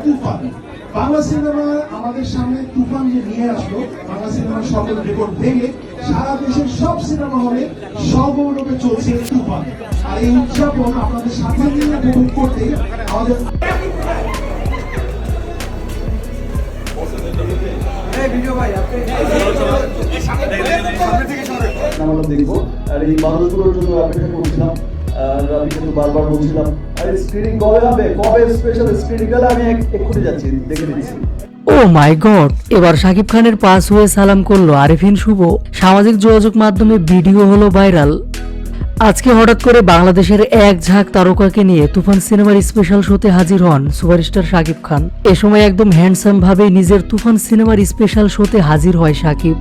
তুফান Bangla cinema আমাদের সামনে তুফান যে নিয়ে আসলো, বাংলা সিনেমার সকল রেকর্ড ভেঙে সারা দেশের সব সিনেমা হলে সগৌরবে চলছে তুফান। আর এই উদযাপন আপনাদের সাথে নিয়ে উপভোগ করতে আমাদের দেখবো আর এই মানুষগুলোর জন্য অপেক্ষা করছিলাম। আমি কিন্তু বারবার বলছিলাম আরে স্ক্রিনিং কবে হবে, কবে স্পেশাল স্ক্রিনিং গেলে আমি এক্ষুনি যাচ্ছি, দেখে নিচ্ছি। ও মাই গড, এবার শাকিব খানের পাস হয়ে সালাম করলো আরেফিন শুভ। সামাজিক যোগাযোগ মাধ্যমে ভিডিও হলো ভাইরাল। আজকে হঠাৎ করে বাংলাদেশের এক ঝাঁক তারকাকে নিয়ে তুফান সিনেমার স্পেশাল শোতে হাজির হন সুপারস্টার শাকিব খান। এ সময় একদম হ্যান্ডসাম ভাবে নিজের তুফান সিনেমার স্পেশাল শোতে হাজির হয় শাকিব।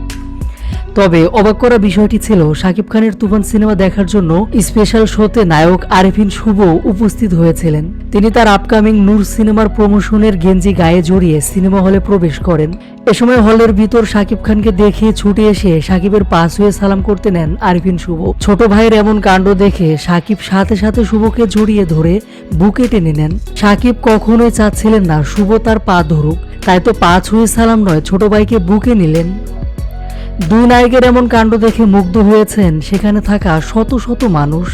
তবে অবাক করা বিষয়টি ছিল শাকিব খানের তুফান সিনেমা দেখার জন্য স্পেশাল শোতে নায়ক আরেফিন শুভ উপস্থিত হয়েছিলেন। তিনি তার আপকামিং নূর সিনেমার প্রমোশনের গেঞ্জি গায়ে জড়িয়ে সিনেমা হলে প্রবেশ করেন। এ সময় হলের ভিতর শাকিব খানকে দেখে ছুটে এসে শাকিবের পাশ হয়ে সালাম করতে নেন আরেফিন শুভ। ছোট ভাইয়ের এমন কাণ্ড দেখে শাকিব সাথে সাথে শুভকে জড়িয়ে ধরে বুকে টেনে নেন। শাকিব কখনোই চাচ্ছিলেন না শুভ তার পা ধরুক, তাই তো পাঁচ হয়ে সালাম নয়, ছোট ভাইকে বুকে নিলেন। দুই নায়কের এমন কাণ্ড দেখে মুগ্ধ হয়েছেন সেখানে থাকা শত শত মানুষ।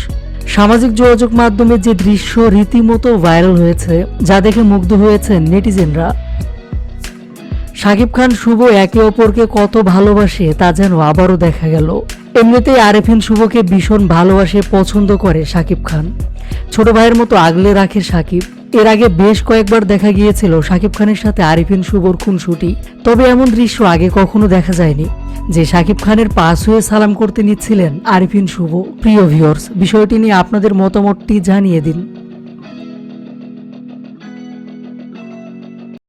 সামাজিক যোগাযোগ মাধ্যমে যে দৃশ্য রীতিমতো ভাইরাল হয়েছে, যা দেখে মুগ্ধ হয়েছেন নেটিজেনরা। শাকিব খান শুভ একে অপরকে কত ভালোবাসে তা যেন আবারও দেখা গেল। এমনিতেই আরেফিন শুভকে ভীষণ ভালোবাসে, পছন্দ করে শাকিব খান। ছোট ভাইয়ের মতো আগলে রাখে শাকিব। এর আগে বেশ কয়েকবার দেখা গিয়েছিল শাকিব খানের সাথে আরেফিন শুভর খুনসুটি। তবে এমন দৃশ্য আগে কখনো দেখা যায়নি যে শাকিব খানের পাশ হয়ে সালাম করতে নিচ্ছিলেন আরেফিন শুভ। প্রিয় ভিউয়ার্স, বিষয়টি নিয়ে আপনাদের মতামতটি জানিয়ে দিন।